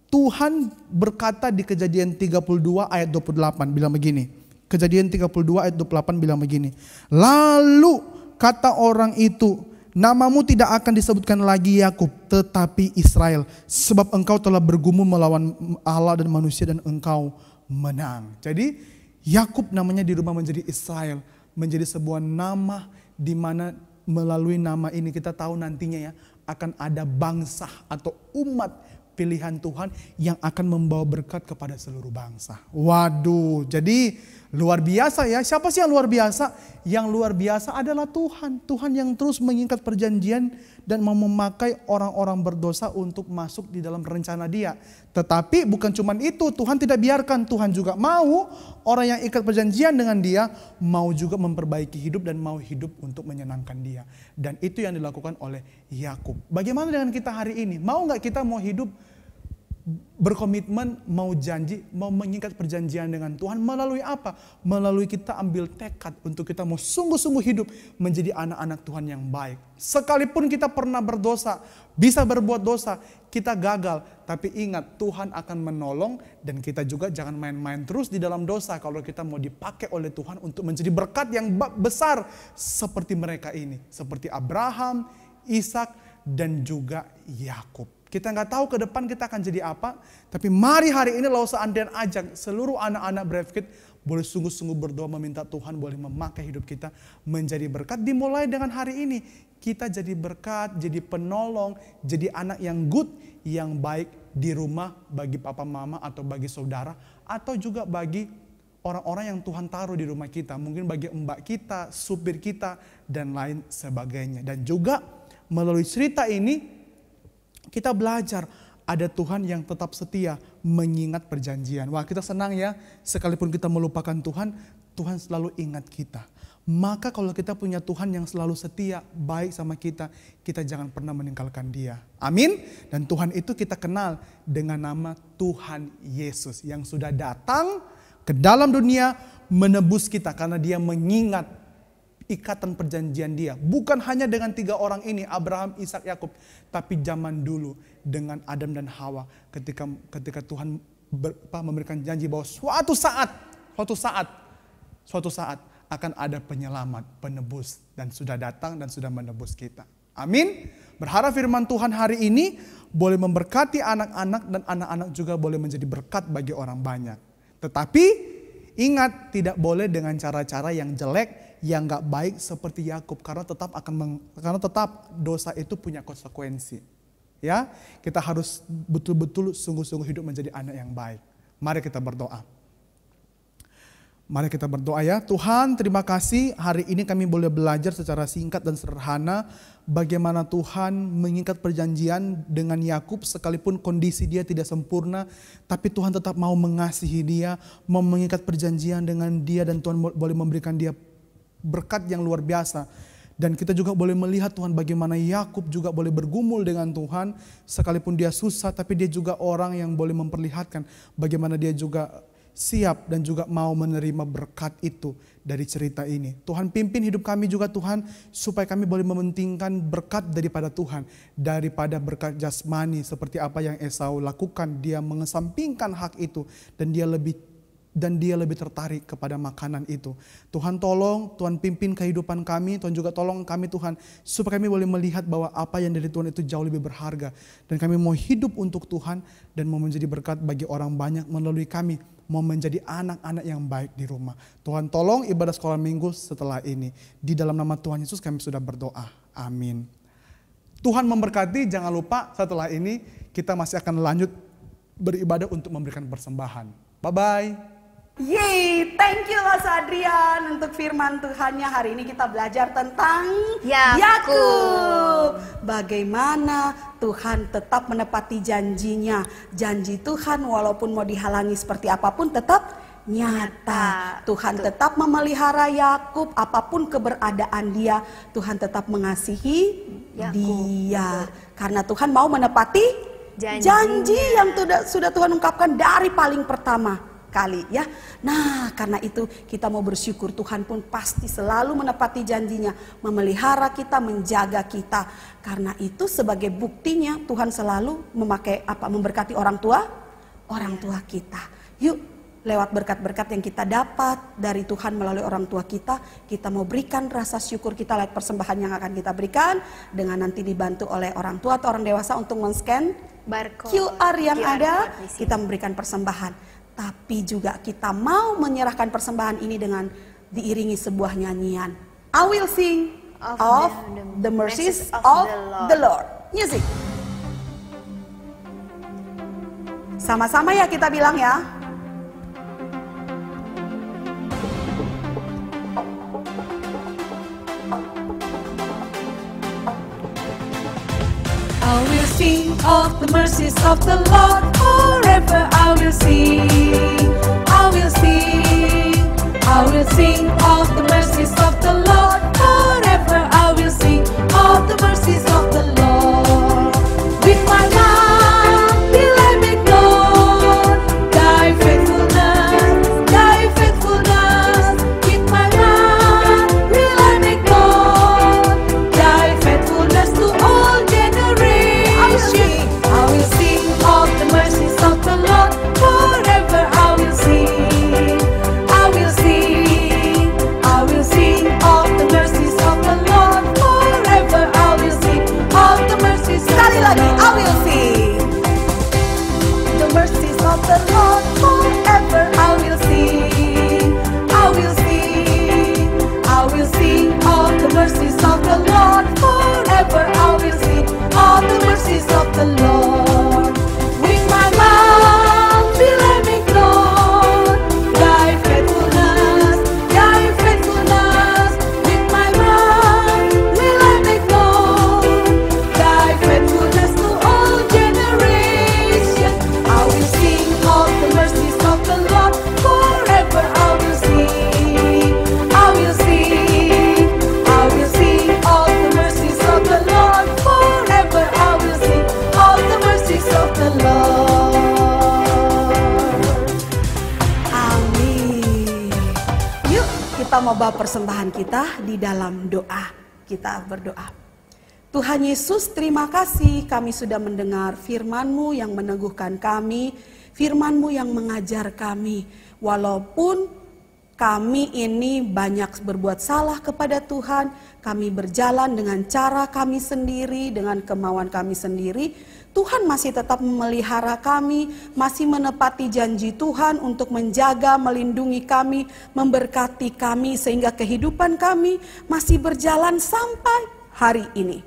Tuhan berkata di Kejadian 32 ayat 28 bilang begini. Kejadian 32 ayat 28 bilang begini. Lalu kata orang itu, namamu tidak akan disebutkan lagi Yakub, tetapi Israel, sebab engkau telah bergumul melawan Allah dan manusia, dan engkau menang. Jadi Yakub namanya dirubah menjadi Israel, menjadi sebuah nama di mana melalui nama ini kita tahu nantinya ya akan ada bangsa atau umat pilihan Tuhan yang akan membawa berkat kepada seluruh bangsa. Waduh, jadi luar biasa ya. Siapa sih yang luar biasa? Yang luar biasa adalah Tuhan. Tuhan yang terus mengikat perjanjian dan mau memakai orang-orang berdosa untuk masuk di dalam rencana Dia. Tetapi bukan cuma itu, Tuhan tidak biarkan. Tuhan juga mau orang yang ikat perjanjian dengan Dia mau juga memperbaiki hidup dan mau hidup untuk menyenangkan Dia. Dan itu yang dilakukan oleh Yakub. Bagaimana dengan kita hari ini? Mau gak kita mau hidup berkomitmen, mau janji, mau mengikat perjanjian dengan Tuhan melalui apa? Melalui kita ambil tekad untuk kita mau sungguh-sungguh hidup menjadi anak-anak Tuhan yang baik. Sekalipun kita pernah berdosa, bisa berbuat dosa, kita gagal. Tapi ingat, Tuhan akan menolong dan kita juga jangan main-main terus di dalam dosa kalau kita mau dipakai oleh Tuhan untuk menjadi berkat yang besar seperti mereka ini. Seperti Abraham, Ishak, dan juga Yakub. Kita nggak tahu ke depan kita akan jadi apa, tapi mari hari ini Lausa Andian ajak seluruh anak-anak Brave Kids boleh sungguh-sungguh berdoa meminta Tuhan boleh memakai hidup kita menjadi berkat. Dimulai dengan hari ini, kita jadi berkat, jadi penolong, jadi anak yang good, yang baik di rumah bagi papa mama atau bagi saudara, atau juga bagi orang-orang yang Tuhan taruh di rumah kita. Mungkin bagi mbak kita, supir kita, dan lain sebagainya. Dan juga melalui cerita ini, kita belajar ada Tuhan yang tetap setia mengingat perjanjian. Wah, kita senang ya, sekalipun kita melupakan Tuhan, Tuhan selalu ingat kita. Maka kalau kita punya Tuhan yang selalu setia, baik sama kita, kita jangan pernah meninggalkan Dia. Amin. Dan Tuhan itu kita kenal dengan nama Tuhan Yesus yang sudah datang ke dalam dunia menebus kita karena Dia mengingat ikatan perjanjian Dia. Bukan hanya dengan 3 orang ini, Abraham, Ishak, Yakub, tapi zaman dulu dengan Adam dan Hawa ketika Tuhan memberikan janji bahwa suatu saat akan ada penyelamat, penebus, dan sudah datang dan sudah menebus kita. Amin. Berharap firman Tuhan hari ini boleh memberkati anak-anak dan anak-anak juga boleh menjadi berkat bagi orang banyak. Tetapi ingat, tidak boleh dengan cara-cara yang jelek, yang gak baik seperti Yakub, karena tetap dosa itu punya konsekuensi. Ya, kita harus betul-betul sungguh-sungguh hidup menjadi anak yang baik. Mari kita berdoa. Mari kita berdoa ya. Tuhan, terima kasih hari ini kami boleh belajar secara singkat dan sederhana bagaimana Tuhan mengikat perjanjian dengan Yakub sekalipun kondisi dia tidak sempurna, tapi Tuhan tetap mau mengasihi dia, mau mengikat perjanjian dengan dia, dan Tuhan boleh memberikan dia berkat yang luar biasa. Dan kita juga boleh melihat Tuhan bagaimana Yakub juga boleh bergumul dengan Tuhan sekalipun dia susah, tapi dia juga orang yang boleh memperlihatkan bagaimana dia juga siap dan juga mau menerima berkat itu dari cerita ini. Tuhan pimpin hidup kami juga Tuhan, supaya kami boleh mementingkan berkat daripada Tuhan, daripada berkat jasmani seperti apa yang Esau lakukan. Dia mengesampingkan hak itu dan dia lebih tertarik kepada makanan itu. Tuhan tolong, Tuhan pimpin kehidupan kami, Tuhan juga tolong kami Tuhan, supaya kami boleh melihat bahwa apa yang dari Tuhan itu jauh lebih berharga. Dan kami mau hidup untuk Tuhan dan mau menjadi berkat bagi orang banyak melalui kami, mau menjadi anak-anak yang baik di rumah. Tuhan tolong ibadah sekolah minggu setelah ini. Di dalam nama Tuhan Yesus kami sudah berdoa. Amin. Tuhan memberkati, jangan lupa setelah ini kita masih akan lanjut beribadah untuk memberikan persembahan. Bye-bye. Yeay, thank you Lausa Adrian untuk firman Tuhannya. Hari ini kita belajar tentang Yakub. Bagaimana Tuhan tetap menepati janjinya. Janji Tuhan walaupun mau dihalangi seperti apapun tetap nyata. Tuhan tetap memelihara Yakub, apapun keberadaan dia, Tuhan tetap mengasihi dia. Karena Tuhan mau menepati janji yang sudah Tuhan ungkapkan dari paling pertama kali ya. Nah, karena itu kita mau bersyukur Tuhan pun pasti selalu menepati janjinya, memelihara kita, menjaga kita. Karena itu sebagai buktinya Tuhan selalu memberkati orang tua kita. Yuk, lewat berkat-berkat yang kita dapat dari Tuhan melalui orang tua kita mau berikan rasa syukur kita lewat persembahan yang akan kita berikan, dengan nanti dibantu oleh orang tua atau orang dewasa untuk men-scan barcode QR yang ada, kita memberikan persembahan. Tapi juga kita mau menyerahkan persembahan ini dengan diiringi sebuah nyanyian. I will sing of the mercies of the Lord. Music. Sama-sama ya kita bilang ya. I will sing of the mercies of the Lord forever. I will sing, I will sing, I will sing of the mercies of the Lord forever. I will sing of the mercies of the Lord. With my mouth will I make known Kita mau bawa persembahan kita di dalam doa. Kita berdoa. Tuhan Yesus, terima kasih kami sudah mendengar firman-Mu yang meneguhkan kami, firman-Mu yang mengajar kami. Walaupun kami ini banyak berbuat salah kepada Tuhan, kami berjalan dengan cara kami sendiri, dengan kemauan kami sendiri, Tuhan masih tetap memelihara kami, masih menepati janji Tuhan untuk menjaga, melindungi kami, memberkati kami, sehingga kehidupan kami masih berjalan sampai hari ini.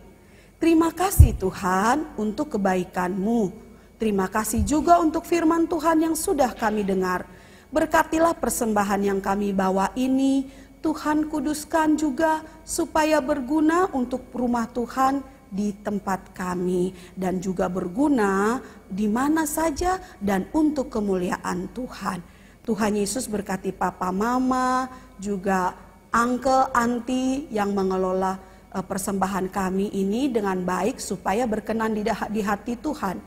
Terima kasih Tuhan untuk kebaikan-Mu. Terima kasih juga untuk firman Tuhan yang sudah kami dengar. Berkatilah persembahan yang kami bawa ini, Tuhan kuduskan juga supaya berguna untuk rumah Tuhan di tempat kami dan juga berguna di mana saja dan untuk kemuliaan Tuhan. Tuhan Yesus berkati papa mama, juga uncle, auntie yang mengelola persembahan kami ini dengan baik supaya berkenan di hati Tuhan.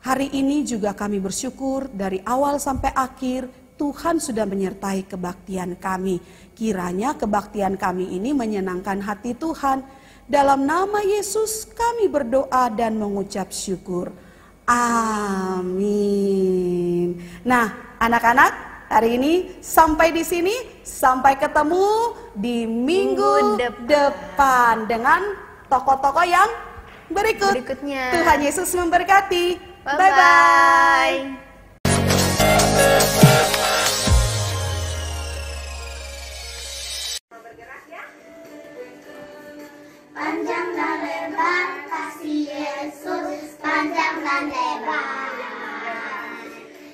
Hari ini juga kami bersyukur dari awal sampai akhir Tuhan sudah menyertai kebaktian kami. Kiranya kebaktian kami ini menyenangkan hati Tuhan. Dalam nama Yesus kami berdoa dan mengucap syukur. Amin. Nah, anak-anak, hari ini sampai di sini. Sampai ketemu di minggu depan dengan tokoh-tokoh yang berikutnya. Tuhan Yesus memberkati. Bye-bye. Panjang dan lebar kasih Yesus, panjang dan lebar.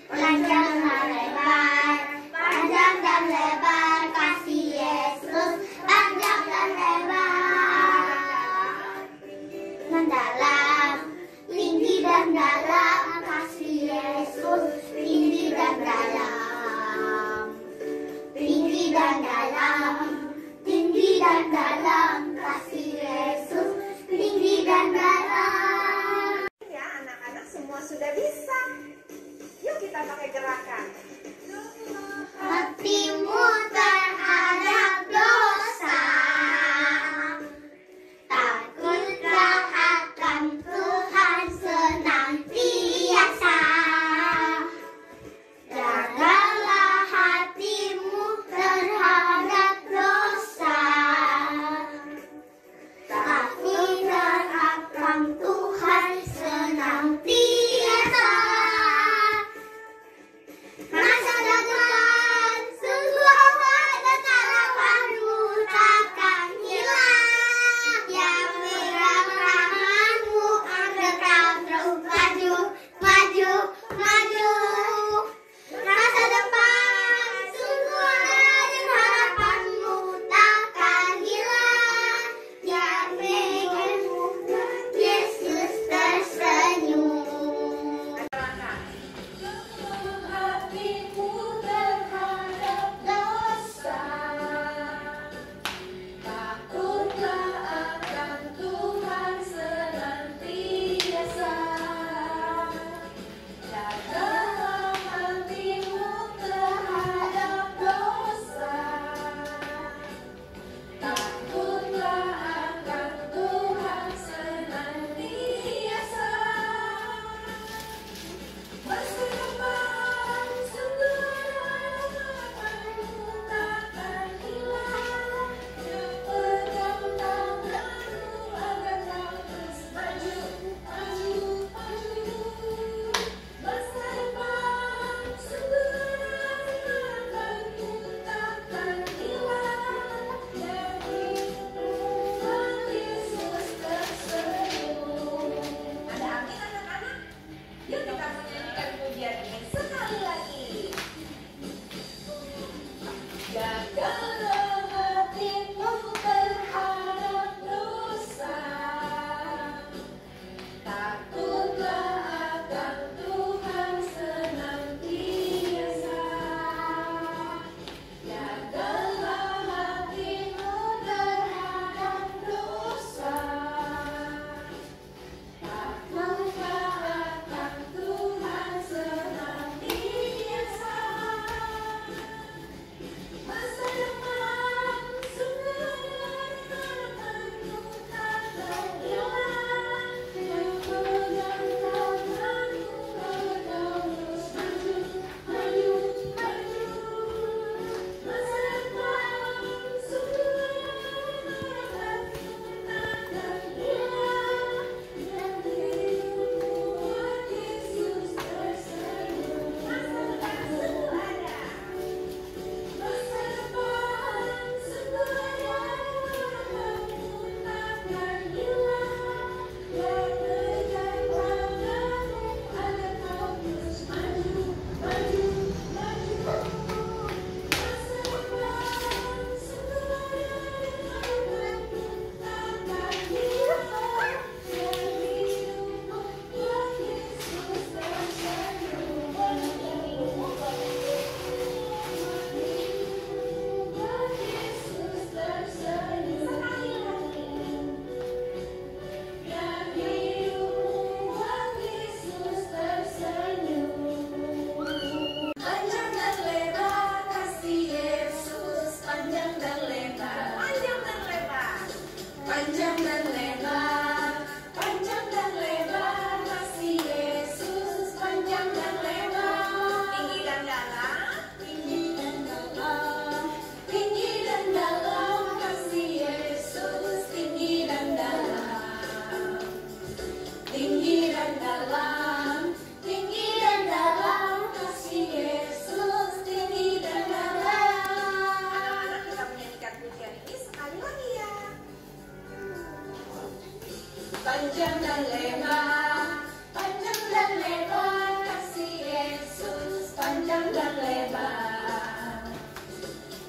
Panjang dan lebar, panjang dan lebar kasih Yesus, panjang dan lebar. Mendalam, tinggi dan dalam kasih Yesus, tinggi dan dalam. Tinggi dan dalam, tinggi dan dalam kasih Yesus, tinggi dan dalam. Ya, anak-anak semua sudah bisa. Yuk kita pakai gerakan. Hatimu terhadap dosa, takutlah akan Tuhan senantiasa. Jagalah hatimu terhadap dosa, takutlah akan Tuhan senantiasa. Masa depan sungguh awal dan harapanmu takkan hilang. Yang pegang tanganmu agar kau terus maju, maju, maju. Masa depan sungguh awal dan harapanmu takkan hilang. Yang pegangmu Yesus tersenyum. Hatimu terhadap dosa, takutlah akan Tuhan senantiasa. Jagalah hatimu terhadap dosa, takutlah akan Tuhan senantiasa. Masa depan sungguh harapanmu takkan hilang. Yang pegang tanganmu agar kau terus maju, maju, maju. Masa depan sungguh harapanmu takkan hilang. Yang Tuhan Yesus tersenyum. Ada amin anak-anak? Yuk kita menyanyikan pujian ini sekali lagi. Jagalah hatimu terhadap dosa, takutlah akan Tuhan senantiasa. Jagalah hatimu terhadap dosa, takutlah akan Tuhan senantiasa. Masa panjang dan lebar, panjang dan lebar kasih Yesus, panjang dan lebar,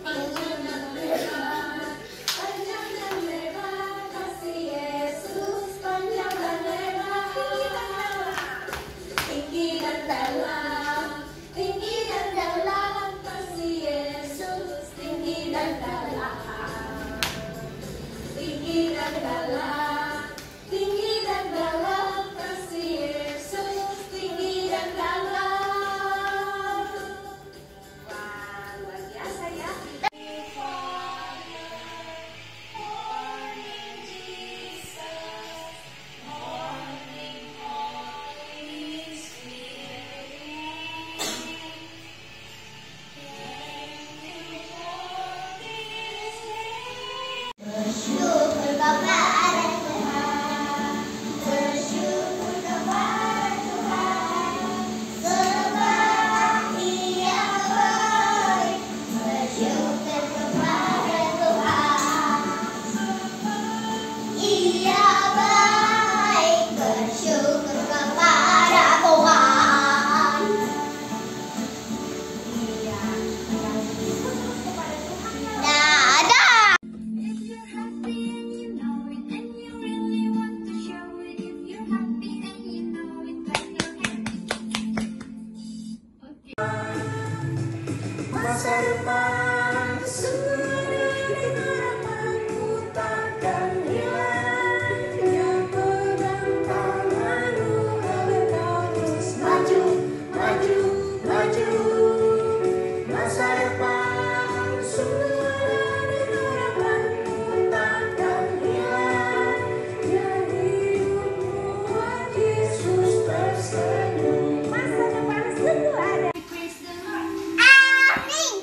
panjang dan lebar, panjang dan lebar kasih Yesus, panjang dan lebar, tinggi dan dalam, tinggi dan dalam kasih Yesus, tinggi dan dalam, tinggi dan dalam, tinggi dan dalam kasih Yesus, tinggi dan dalam. Wah, luar biasa ya. Bersyukur kepada Tuhan, bersyukur kepada Tuhan, sebab Ia baik. Bersyukur kepada Tuhan, Ia baik. Bersyukur kepada Tuhan. Dadah. If you're happy and you know it, and you really want to show it. If you're happy and you know it, clap your hands. Masa depan semua dengan harapanku takkan hilang. Yang pegang tanganmu agar kau terus maju, maju, maju. Masa depan semua dengan harapanku takkan hilang. Yang hidupmu buat Yesus tersenyum. Masa depan sungguh ada. Praise the Lord. Amin.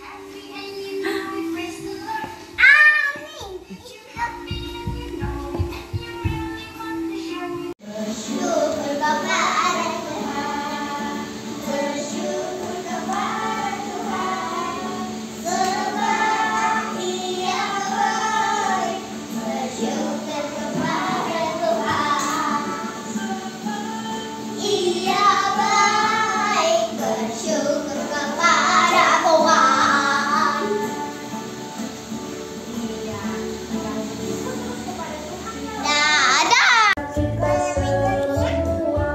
Happy and you know it. Praise the Lord. Amin. If you're happy and you know it, and you really want to show it. Bersyukur kepada Tuhan, bersyukur kepada Tuhan, sebab Ia baik. Bersyukur kepada Tuhan, Ia baik. Bersyukur kepada Tuhan. Dadah. Kita semua,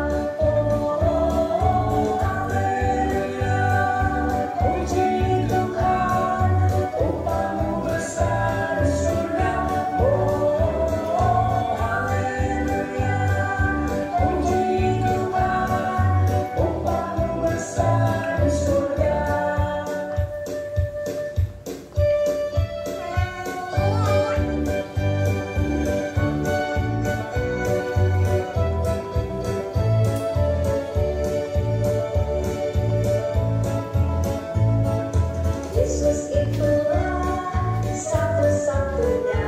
haleluya. Puji Tuhan, upahmu besar di surga. Haleluya. Puji Tuhan, upahmu besar di surga. Yesus itulah satu-satunya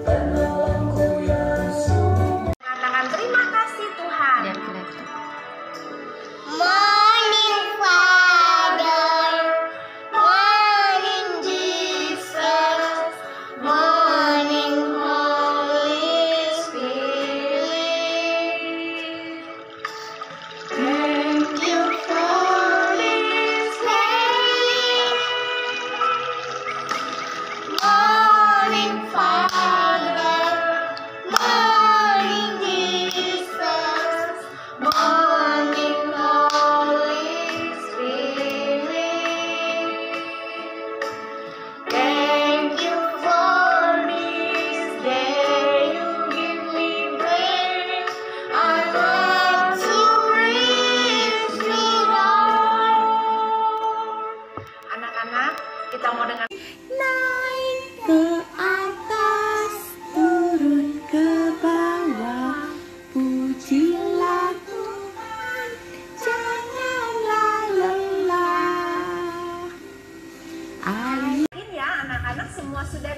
penolongku yang sungguh. Katakan terima kasih Tuhan. Morning, Father. Morning, Jesus. Morning, Holy Spirit. Thank you for this day. Morning, Father. Morning, Jesus. Morning, Holy Spirit. Thank you for this day you give me breath. I want to praise you, Lord. Anak-anak, kita mau dengar Naik ke atas, turun ke bawah, pujilah Tuhan, janganlah lelah. ya anak-anak semua sudah